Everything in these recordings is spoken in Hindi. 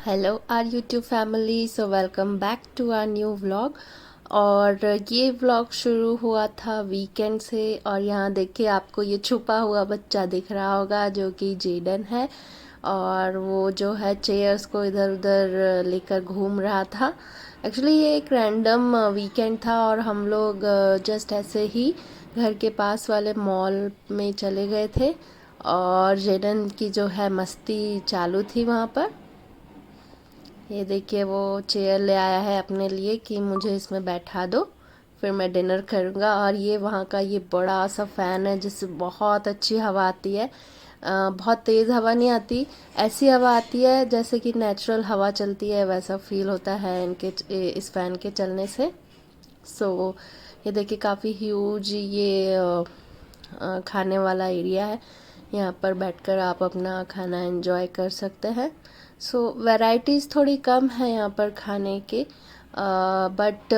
Hello our YouTube family, so welcome back to our new vlog. और ये व्लॉग शुरू हुआ था वीकेंड से। और यहाँ देखिए, आपको ये छुपा हुआ बच्चा दिख रहा होगा जो कि जेडन है। और वो जो है चेयर्स को इधर उधर लेकर घूम रहा था। एक्चुअली ये एक रैंडम वीकेंड था और हम लोग जस्ट ऐसे ही घर के पास वाले मॉल में चले गए थे। और जेडन की जो है मस्ती चालू थी वहाँ पर। ये देखिए, वो चेयर ले आया है अपने लिए कि मुझे इसमें बैठा दो, फिर मैं डिनर करूँगा। और ये वहाँ का ये बड़ा सा फ़ैन है जिससे बहुत अच्छी हवा आती है। बहुत तेज़ हवा नहीं आती, ऐसी हवा आती है जैसे कि नेचुरल हवा चलती है, वैसा फील होता है इस फ़ैन के चलने से। सो ये देखिए, काफ़ी ह्यूज ये खाने वाला एरिया है। यहाँ पर बैठकर आप अपना खाना एंजॉय कर सकते हैं। सो वैराइटीज़ थोड़ी कम है यहाँ पर खाने के, बट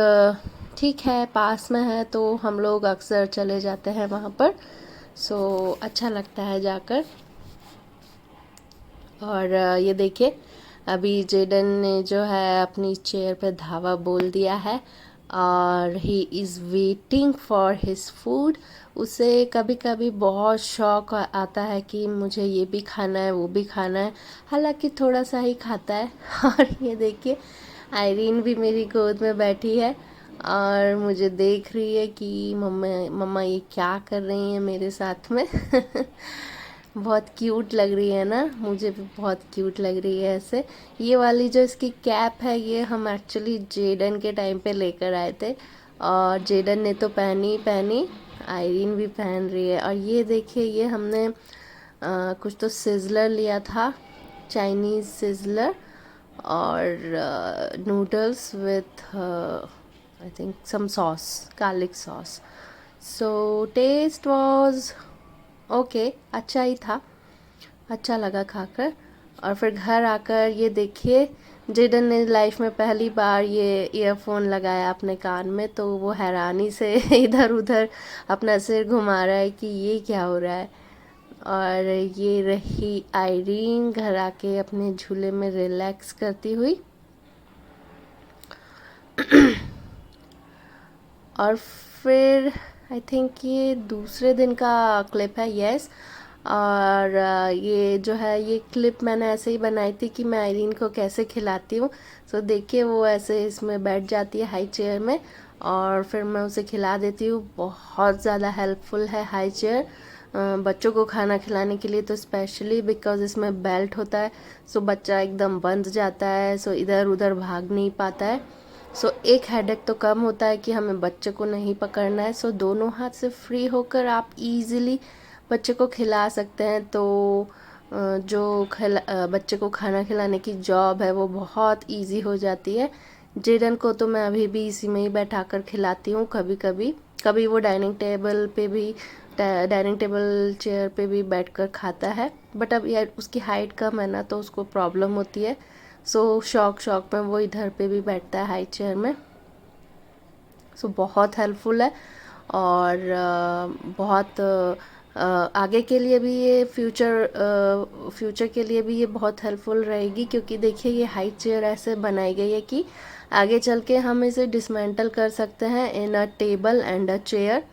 ठीक है, पास में है तो हम लोग अक्सर चले जाते हैं वहाँ पर। सो अच्छा लगता है जाकर। और ये देखिए, अभी जेडन ने जो है अपनी चेयर पे धावा बोल दिया है और he is waiting for his food. उसे कभी कभी बहुत शौक आता है कि मुझे ये भी खाना है, वो भी खाना है। हालांकि थोड़ा सा ही खाता है। और ये देखिए, आयरीन भी मेरी गोद में बैठी है और मुझे देख रही है कि मम्मा मम्मा ये क्या कर रही है मेरे साथ में। बहुत क्यूट लग रही है ना, मुझे भी बहुत क्यूट लग रही है ऐसे। ये वाली जो इसकी कैप है, ये हम एक्चुअली जेडन के टाइम पे लेकर आए थे और जेडन ने तो पहनी पहनी, आयरीन भी पहन रही है। और ये देखिए, ये हमने कुछ तो सिजलर लिया था, चाइनीज़ सिजलर, और noodles with I think some sauce, garlic sauce. So taste was okay, अच्छा ही था, अच्छा लगा खाकर। और फिर घर आकर ये देखिए, जेडन ने लाइफ में पहली बार ये ईयरफोन लगाया अपने कान में, तो वो हैरानी से इधर उधर अपना सिर घुमा रहा है कि ये क्या हो रहा है। और ये रही आयरीन घर आके अपने झूले में रिलैक्स करती हुई। और फिर आई थिंक ये दूसरे दिन का क्लिप है, यस। और ये जो है, ये क्लिप मैंने ऐसे ही बनाई थी कि मैं आयरीन को कैसे खिलाती हूँ। सो देखिए, वो ऐसे इसमें बैठ जाती है हाई चेयर में और फिर मैं उसे खिला देती हूँ। बहुत ज़्यादा हेल्पफुल है हाई चेयर बच्चों को खाना खिलाने के लिए, तो स्पेशली बिकॉज इसमें बेल्ट होता है। सो बच्चा एकदम बंध जाता है, सो इधर उधर भाग नहीं पाता है। सो एक हेडेक तो कम होता है कि हमें बच्चे को नहीं पकड़ना है। सो दोनों हाथ से फ्री होकर आप इजीली बच्चे को खिला सकते हैं। तो बच्चे को खाना खिलाने की जॉब है वो बहुत इजी हो जाती है। जेडन को तो मैं अभी भी इसी में ही बैठा कर खिलाती हूँ। कभी कभी कभी वो डाइनिंग टेबल चेयर पे भी बैठकर खाता है, बट अब यार उसकी हाइट कम है ना, तो उसको प्रॉब्लम होती है। सो शौक शौक में वो इधर पे भी बैठता है हाई चेयर में। सो बहुत हेल्पफुल है। और बहुत आगे के लिए भी ये फ्यूचर के लिए भी ये बहुत हेल्पफुल रहेगी, क्योंकि देखिए, ये हाई चेयर ऐसे बनाई गई है कि आगे चल के हम इसे डिसमेंटल कर सकते हैं in a table and a chair.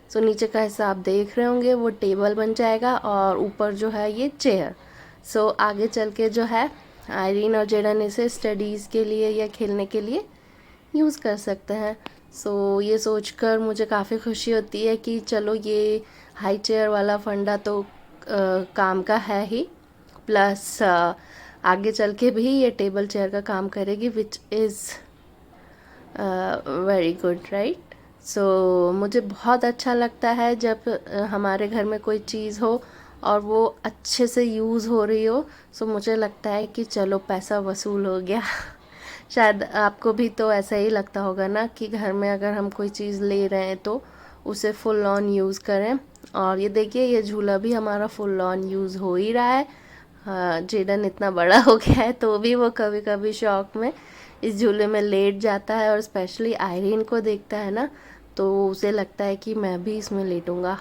So नीचे का हिस्सा आप देख रहे होंगे, वो टेबल बन जाएगा और ऊपर जो है ये चेयर। सो आगे चल के जो है, आयरीन और जेडन इसे स्टडीज़ के लिए या खेलने के लिए यूज़ कर सकते हैं। सो ये सोचकर मुझे काफ़ी खुशी होती है कि चलो, ये हाई चेयर वाला फंडा तो काम का है ही, प्लस आगे चल के भी ये टेबल चेयर का काम करेगी, which is very good, right. So मुझे बहुत अच्छा लगता है जब हमारे घर में कोई चीज़ हो और वो अच्छे से यूज़ हो रही हो। सो मुझे लगता है कि चलो, पैसा वसूल हो गया। शायद आपको भी तो ऐसा ही लगता होगा ना कि घर में अगर हम कोई चीज़ ले रहे हैं तो उसे फुल ऑन यूज़ करें। और ये देखिए, ये झूला भी हमारा फुल ऑन यूज़ हो ही रहा है। हाँ, जेडन इतना बड़ा हो गया है तो भी वो कभी कभी शौक में इस झूले में लेट जाता है, और स्पेशली आयरीन को देखता है ना, तो उसे लगता है कि मैं भी इसमें लेटूंगा।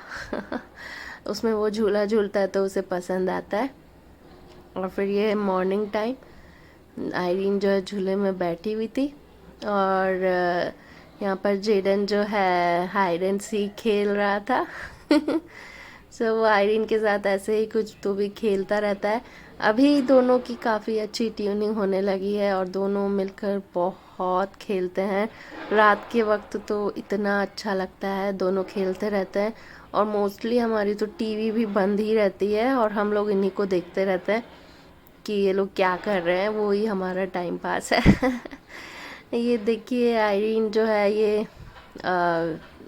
उसमें वो झूला झूलता है तो उसे पसंद आता है। और फिर ये मॉर्निंग टाइम, आयरीन जो है झूले में बैठी हुई थी और यहाँ पर जेडन जो है हाइड एंड सीक खेल रहा था। सो वो आयरीन के साथ ऐसे ही कुछ तो भी खेलता रहता है। अभी दोनों की काफ़ी अच्छी ट्यूनिंग होने लगी है और दोनों मिलकर बहुत खेलते हैं। रात के वक्त तो इतना अच्छा लगता है, दोनों खेलते रहते हैं और मोस्टली हमारी तो टीवी भी बंद ही रहती है और हम लोग इन्हीं को देखते रहते हैं कि ये लोग क्या कर रहे हैं, वो ही हमारा टाइम पास है। ये देखिए आयरीन जो है ये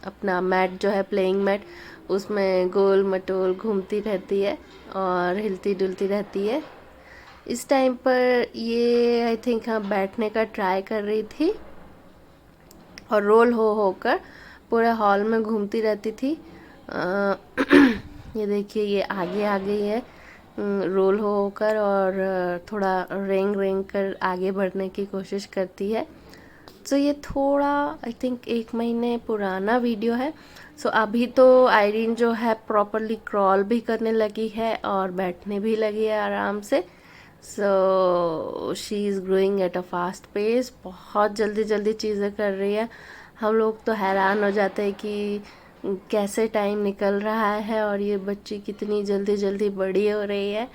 अपना मैट जो है प्लेइंग मैट, उसमें गोल मटोल घूमती रहती है और हिलती डुलती रहती है। इस टाइम पर ये आई थिंक हाँ बैठने का ट्राई कर रही थी और रोल हो होकर पूरे हॉल में घूमती रहती थी। ये देखिए ये आगे आ गई है रोल हो होकर और थोड़ा रेंग रेंग कर आगे बढ़ने की कोशिश करती है। सो ये थोड़ा आई थिंक 1 महीने पुराना वीडियो है। सो अभी तो आयरीन जो है प्रॉपरली क्रॉल भी करने लगी है और बैठने भी लगी है आराम से। So she is growing at a fast pace, बहुत जल्दी जल्दी चीज़ें कर रही है। हम लोग तो हैरान हो जाते हैं कि कैसे टाइम निकल रहा है और ये बच्ची कितनी जल्दी जल्दी बड़ी हो रही है,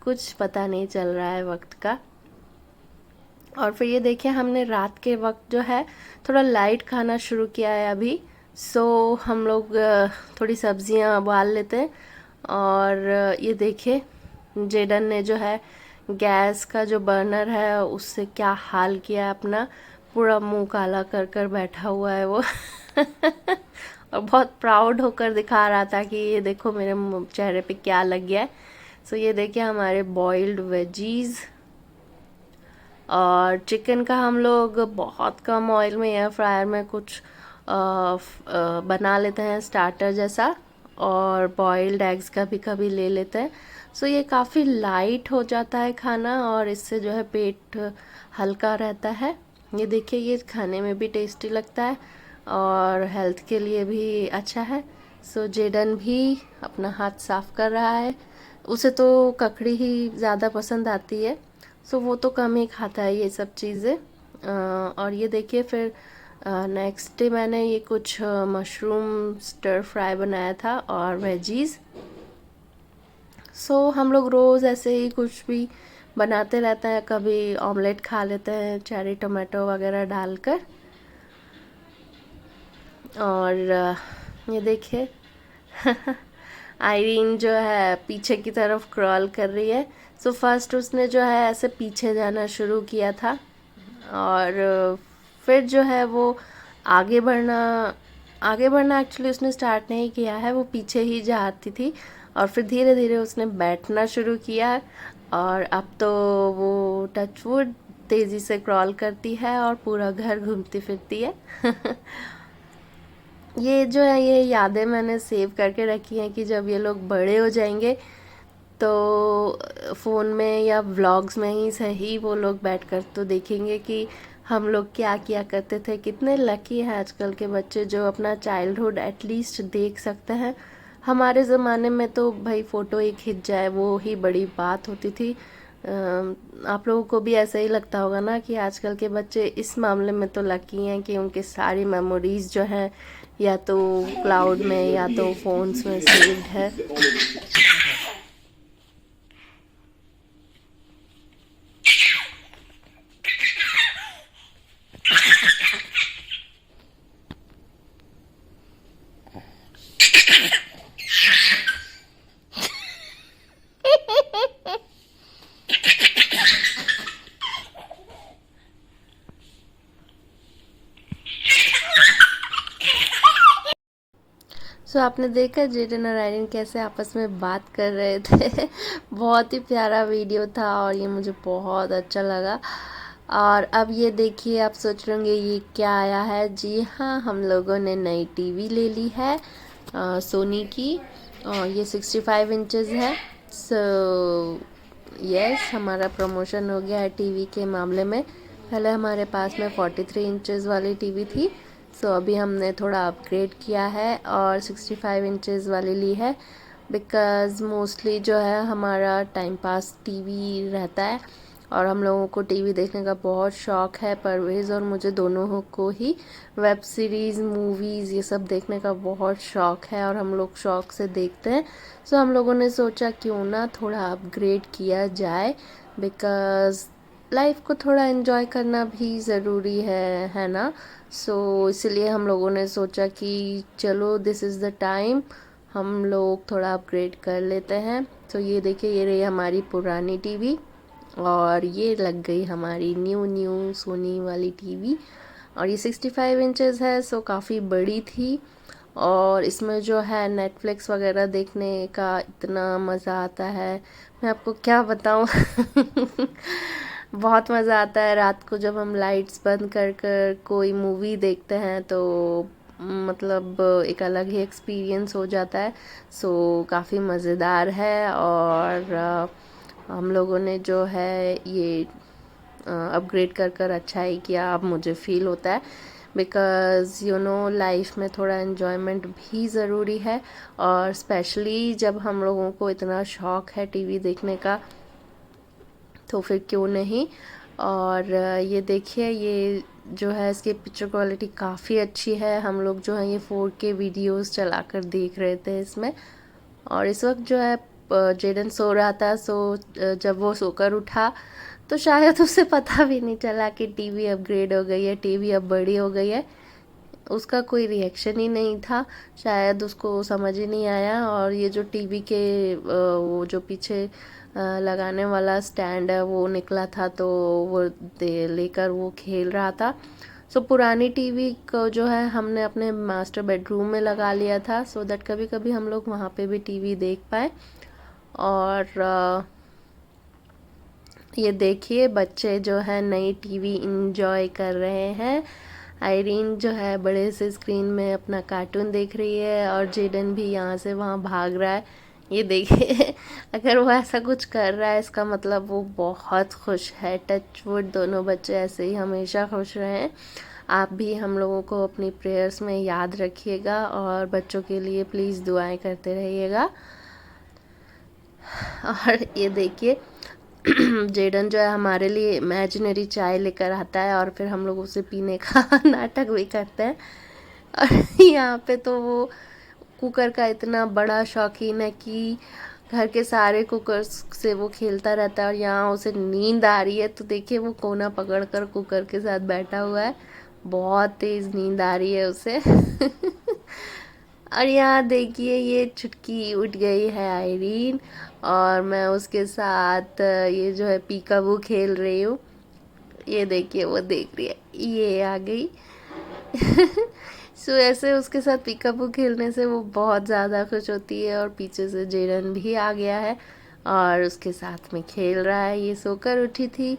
कुछ पता नहीं चल रहा है वक्त का। और फिर ये देखिए हमने रात के वक्त जो है थोड़ा लाइट खाना शुरू किया है अभी। सो हम लोग थोड़ी सब्जियां उबाल लेते हैं और ये देखिए जेडन ने जो है गैस का जो बर्नर है उससे क्या हाल किया अपना, पूरा मुंह काला कर कर बैठा हुआ है वो। और बहुत प्राउड होकर दिखा रहा था कि ये देखो मेरे चेहरे पे क्या लग गया है। सो ये देखिए हमारे बॉइल्ड वेजीज और चिकन का हम लोग बहुत कम ऑयल में एयर फ्रायर में कुछ बना लेते हैं स्टार्टर जैसा, और बॉइल्ड एग्स का भी कभी ले लेते हैं। सो ये काफ़ी लाइट हो जाता है खाना और इससे जो है पेट हल्का रहता है। ये देखिए ये खाने में भी टेस्टी लगता है और हेल्थ के लिए भी अच्छा है। सो जेडन भी अपना हाथ साफ कर रहा है, उसे तो ककड़ी ही ज़्यादा पसंद आती है। सो वो तो कम ही खाता है ये सब चीज़ें। और ये देखिए फिर नेक्स्ट डे मैंने ये कुछ मशरूम स्टर फ्राई बनाया था और वेजीज। सो हम लोग रोज़ ऐसे ही कुछ भी बनाते रहते हैं, कभी ऑमलेट खा लेते हैं चेरी टोमेटो वगैरह डालकर। और ये देखिए आयरीन जो है पीछे की तरफ क्रॉल कर रही है। सो फर्स्ट उसने जो है ऐसे पीछे जाना शुरू किया था और फिर जो है वो आगे बढ़ना एक्चुअली उसने स्टार्ट नहीं किया है, वो पीछे ही जाती थी और फिर धीरे धीरे उसने बैठना शुरू किया और अब तो वो टचवुड तेज़ी से क्रॉल करती है और पूरा घर घूमती फिरती है। ये जो है ये यादें मैंने सेव करके रखी हैं कि जब ये लोग बड़े हो जाएंगे तो फ़ोन में या व्लॉग्स में ही सही वो लोग बैठकर तो देखेंगे कि हम लोग क्या किया करते थे। कितने लकी हैं आजकल के बच्चे जो अपना चाइल्डहुड एटलीस्ट देख सकते हैं। हमारे ज़माने में तो भाई फ़ोटो ही खिंच जाए वो ही बड़ी बात होती थी। आप लोगों को भी ऐसा ही लगता होगा ना कि आजकल के बच्चे इस मामले में तो लकी हैं कि उनके सारी मेमोरीज जो हैं या तो क्लाउड में या तो फोन्स में सेव्ड है। सो आपने देखा जेडन और आयरन कैसे आपस में बात कर रहे थे। बहुत ही प्यारा वीडियो था और ये मुझे बहुत अच्छा लगा। और अब ये देखिए आप सोच रहे होंगे ये क्या आया है। जी हाँ, हम लोगों ने नई टीवी ले ली है सोनी की और ये 65 इंचेस है। सो यस, हमारा प्रमोशन हो गया है टीवी के मामले में। पहले हमारे पास में 43 इंचेस वाली टीवी थी। सो अभी हमने थोड़ा अपग्रेड किया है और 65 इंचेस वाली ली है बिकॉज़ मोस्टली जो है हमारा टाइम पास टीवी रहता है और हम लोगों को टीवी देखने का बहुत शौक़ है। परवेज़ और मुझे दोनों को ही वेब सीरीज़, मूवीज़ ये सब देखने का बहुत शौक़ है और हम लोग शौक़ से देखते हैं। सो हम लोगों ने सोचा क्यों ना थोड़ा अपग्रेड किया जाए, बिकॉज़ लाइफ को थोड़ा एंजॉय करना भी ज़रूरी है ना। सो इसलिए हम लोगों ने सोचा कि चलो दिस इज़ द टाइम, हम लोग थोड़ा अपग्रेड कर लेते हैं। तो ये देखिए, ये रही हमारी पुरानी टीवी और ये लग गई हमारी न्यू सोनी वाली टीवी। और ये 65 इंचेस है, सो काफ़ी बड़ी थी। और इसमें जो है नेटफ्लिक्स वगैरह देखने का इतना मज़ा आता है, मैं आपको क्या बताऊँ। बहुत मज़ा आता है रात को जब हम लाइट्स बंद कर कर कोई मूवी देखते हैं, तो मतलब एक अलग ही एक्सपीरियंस हो जाता है। सो काफ़ी मज़ेदार है। और हम लोगों ने जो है ये अपग्रेड कर कर अच्छा ही किया। अब मुझे फ़ील होता है बिकॉज़ यू नो लाइफ में थोड़ा एन्जॉयमेंट भी ज़रूरी है, और स्पेशली जब हम लोगों को इतना शौक़ है टीवी देखने का, तो फिर क्यों नहीं। और ये देखिए, ये जो है इसकी पिक्चर क्वालिटी काफ़ी अच्छी है। हम लोग जो है ये 4K वीडियोस चलाकर देख रहे थे इसमें। और इस वक्त जो है जेडन सो रहा था, सो जब वो सोकर उठा तो शायद उसे पता भी नहीं चला कि टीवी अपग्रेड हो गई है, टीवी अब बड़ी हो गई है। उसका कोई रिएक्शन ही नहीं था, शायद उसको समझ ही नहीं आया। और ये जो टीवी के वो जो पीछे लगाने वाला स्टैंड है वो निकला था, तो वो लेकर वो खेल रहा था। सो पुरानी टीवी को जो है हमने अपने मास्टर बेडरूम में लगा लिया था, सो दैट कभी कभी हम लोग वहाँ पे भी टीवी देख पाए। और ये देखिए, बच्चे जो है नई टीवी इंजॉय कर रहे हैं। आयरीन जो है बड़े से स्क्रीन में अपना कार्टून देख रही है और जेडन भी यहाँ से वहाँ भाग रहा है। ये देखिए, अगर वो ऐसा कुछ कर रहा है इसका मतलब वो बहुत खुश है। टच वुड, दोनों बच्चे ऐसे ही हमेशा खुश रहें। आप भी हम लोगों को अपनी प्रेयर्स में याद रखिएगा और बच्चों के लिए प्लीज़ दुआएं करते रहिएगा। और ये देखिए, जेडन जो है हमारे लिए इमेजिनरी चाय लेकर आता है और फिर हम लोग उसे पीने का नाटक भी करते हैं। और यहाँ पे तो वो कुकर का इतना बड़ा शौकीन है कि घर के सारे कुकर्स से वो खेलता रहता है। और यहाँ उसे नींद आ रही है, तो देखिए वो कोना पकड़कर कुकर के साथ बैठा हुआ है, बहुत तेज़ नींद आ रही है उसे। और यहाँ देखिए, ये चुटकी उठ गई है आयरीन, और मैं उसके साथ ये जो है पीकाबू खेल रही हूँ। ये देखिए, वो देख रही है, ये आ गई। सो ऐसे उसके साथ पीकाबू खेलने से वो बहुत ज़्यादा खुश होती है। और पीछे से जेरन भी आ गया है और उसके साथ में खेल रहा है। ये सोकर उठी थी,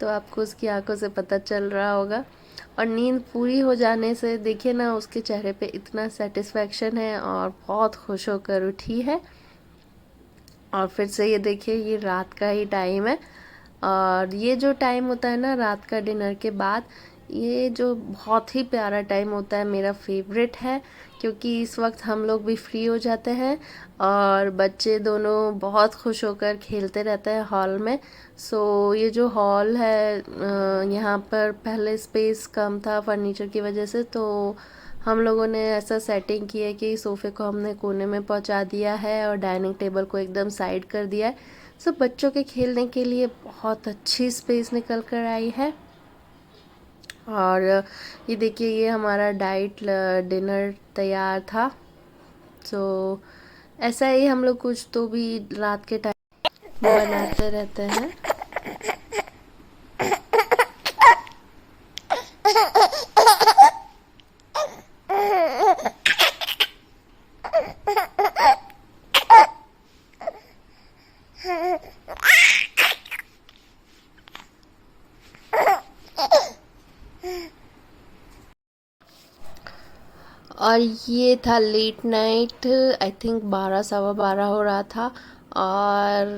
तो आपको उसकी आंखों से पता चल रहा होगा। और नींद पूरी हो जाने से देखिए ना, उसके चेहरे पे इतना सेटिस्फेक्शन है और बहुत खुश होकर उठी है। और फिर से ये देखिए, ये रात का ही टाइम है, और ये जो टाइम होता है ना रात का डिनर के बाद, ये जो बहुत ही प्यारा टाइम होता है, मेरा फेवरेट है। क्योंकि इस वक्त हम लोग भी फ्री हो जाते हैं और बच्चे दोनों बहुत खुश होकर खेलते रहते हैं हॉल में। सो ये जो हॉल है, यहाँ पर पहले स्पेस कम था फर्नीचर की वजह से, तो हम लोगों ने ऐसा सेटिंग की है कि सोफ़े को हमने कोने में पहुँचा दिया है और डाइनिंग टेबल को एकदम साइड कर दिया है। सो बच्चों के खेलने के लिए बहुत अच्छी स्पेस निकल कर आई है। और ये देखिए, ये हमारा डिनर तैयार था। सो ऐसा ही हम लोग कुछ तो भी रात के टाइम बनाते रहते हैं। और ये था लेट नाइट, आई थिंक 12 सवा 12 हो रहा था। और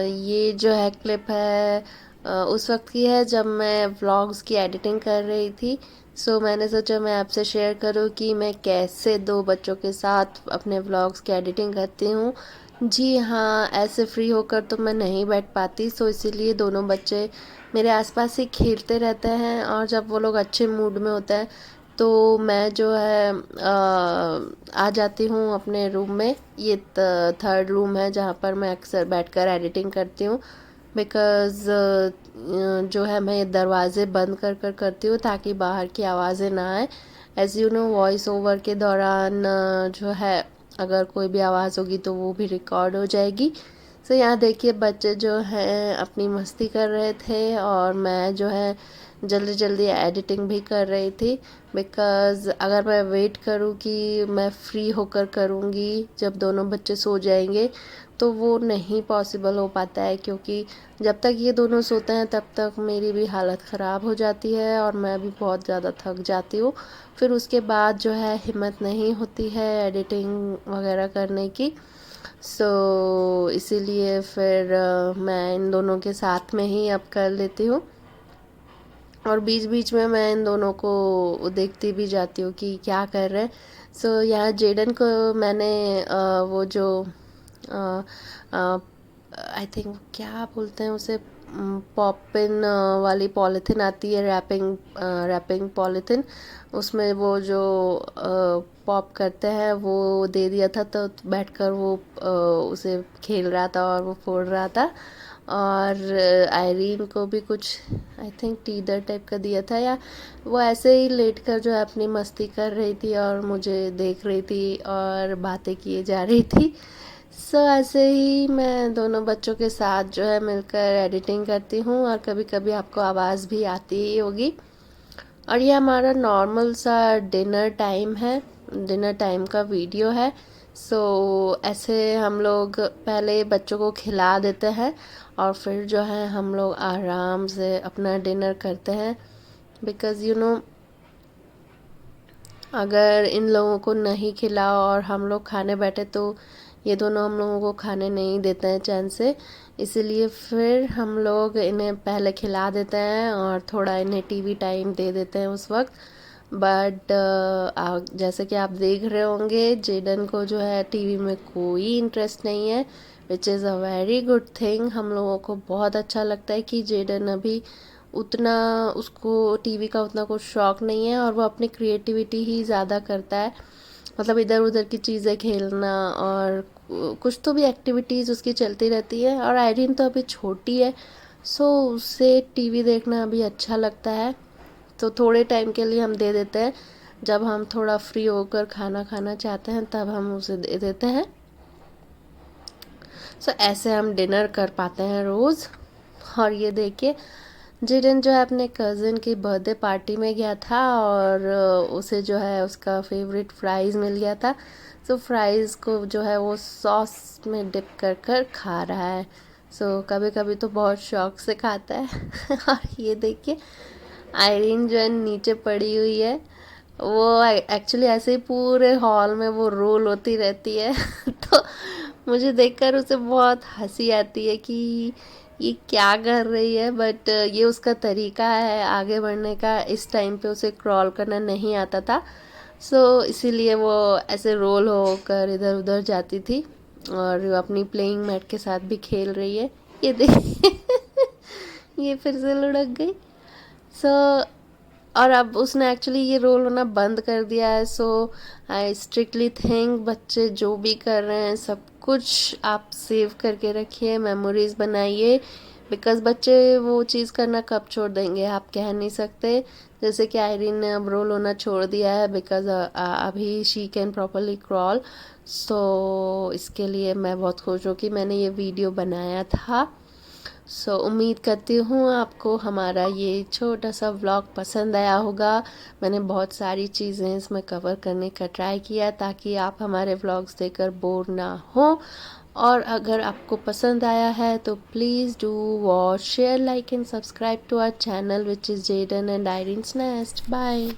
ये जो है क्लिप है उस वक्त की है जब मैं व्लॉग्स की एडिटिंग कर रही थी। सो मैंने सोचा मैं आपसे शेयर करूं कि मैं कैसे दो बच्चों के साथ अपने व्लॉग्स की एडिटिंग करती हूँ। जी हाँ, ऐसे फ्री होकर तो मैं नहीं बैठ पाती, सो इसीलिए दोनों बच्चे मेरे आसपास ही खेलते रहते हैं। और जब वो लोग अच्छे मूड में होते हैं तो मैं जो है आ जाती हूँ अपने रूम में। ये थर्ड रूम है जहाँ पर मैं अक्सर बैठकर एडिटिंग करती हूँ। बिकॉज़ जो है मैं दरवाज़े बंद कर कर करती हूँ ताकि बाहर की आवाज़ें ना आए। As you know voice over के दौरान जो है अगर कोई भी आवाज़ होगी तो वो भी रिकॉर्ड हो जाएगी। सो यहाँ देखिए बच्चे जो हैं अपनी मस्ती कर रहे थे और मैं जो है जल्दी जल्दी एडिटिंग भी कर रही थी। बिकॉज़ अगर मैं वेट करूँ कि मैं फ्री होकर करूँगी जब दोनों बच्चे सो जाएंगे तो वो नहीं पॉसिबल हो पाता है, क्योंकि जब तक ये दोनों सोते हैं तब तक मेरी भी हालत ख़राब हो जाती है और मैं भी बहुत ज़्यादा थक जाती हूँ। फिर उसके बाद जो है हिम्मत नहीं होती है एडिटिंग वगैरह करने की। सो इसीलिए फिर मैं इन दोनों के साथ में ही अब कर लेती हूँ। और बीच बीच में मैं इन दोनों को देखती भी जाती हूँ कि क्या कर रहे हैं। सो यहाँ जेडन को मैंने वो जो आई थिंक क्या बोलते हैं उसे, पॉपिन वाली पॉलीथिन आती है, रैपिंग पॉलीथिन, उसमें वो जो पॉप करते हैं वो दे दिया था। तो बैठकर वो उसे खेल रहा था और वो फोड़ रहा था। और आयरीन को भी कुछ आई थिंक टीदर टाइप का दिया था, या वो ऐसे ही लेट कर जो है अपनी मस्ती कर रही थी और मुझे देख रही थी और बातें किए जा रही थी। सो ऐसे ही मैं दोनों बच्चों के साथ जो है मिलकर एडिटिंग करती हूँ और कभी कभी आपको आवाज़ भी आती ही होगी। और ये हमारा नॉर्मल सा डिनर टाइम है, डिनर टाइम का वीडियो है। सो ऐसे हम लोग पहले बच्चों को खिला देते हैं और फिर जो है हम लोग आराम से अपना डिनर करते हैं। बिकॉज़ यू नो अगर इन लोगों को नहीं खिलाओ और हम लोग खाने बैठे तो ये दोनों हम लोगों को खाने नहीं देते हैं चैन से। इसीलिए फिर हम लोग इन्हें पहले खिला देते हैं और थोड़ा इन्हें टीवी टाइम दे देते हैं उस वक्त। बट जैसे कि आप देख रहे होंगे जेडन को जो है टीवी में कोई इंटरेस्ट नहीं है, which is a very good thing. हम लोगों को बहुत अच्छा लगता है कि जेडन अभी उतना उसको टीवी का उतना कुछ शौक नहीं है और वो अपनी क्रिएटिविटी ही ज़्यादा करता है। मतलब इधर उधर की चीज़ें खेलना और कुछ तो भी एक्टिविटीज़ उसकी चलती रहती है। और आयरीन तो अभी छोटी है, सो उसे टीवी देखना अभी अच्छा लगता है। तो थोड़े टाइम के लिए हम दे देते हैं, जब हम थोड़ा फ्री होकर खाना खाना चाहते हैं तब हम उसे दे देते हैं। सो ऐसे हम डिनर कर पाते हैं रोज़। और ये देखिए जिडन जो है अपने कज़न की बर्थडे पार्टी में गया था और उसे जो है उसका फेवरेट फ्राइज़ मिल गया था। सो फ्राइज़ को जो है वो सॉस में डिप कर कर खा रहा है। सो कभी कभी तो बहुत शौक से खाता है। और ये देखिए आयरीन जो है नीचे पड़ी हुई है, वो एक्चुअली ऐसे ही पूरे हॉल में वो रोल होती रहती है। तो मुझे देखकर उसे बहुत हंसी आती है कि ये क्या कर रही है। बट ये उसका तरीका है आगे बढ़ने का। इस टाइम पे उसे क्रॉल करना नहीं आता था, सो इसीलिए वो ऐसे रोल होकर इधर उधर जाती थी और अपनी प्लेइंग मैट के साथ भी खेल रही है। ये देखिए ये फिर से लुढ़क गई। सो और अब उसने एक्चुअली ये रोल होना बंद कर दिया है। सो आई स्ट्रिक्टली थिंक बच्चे जो भी कर रहे हैं सब कुछ आप सेव करके रखिए, मेमोरीज बनाइए। बिकॉज़ बच्चे वो चीज़ करना कब छोड़ देंगे आप कह नहीं सकते। जैसे कि आयरीन ने अब रोल होना छोड़ दिया है बिकॉज़ अभी शी कैन प्रॉपरली क्रॉल। सो इसके लिए मैं बहुत खुश हूँ कि मैंने ये वीडियो बनाया था। सो उम्मीद करती हूँ आपको हमारा ये छोटा सा व्लॉग पसंद आया होगा। मैंने बहुत सारी चीज़ें इसमें कवर करने का ट्राई किया ताकि आप हमारे व्लॉग्स देखकर बोर ना हो। और अगर आपको पसंद आया है तो please do watch share like and subscribe to our channel which is Jaden and Irene's nest. Bye.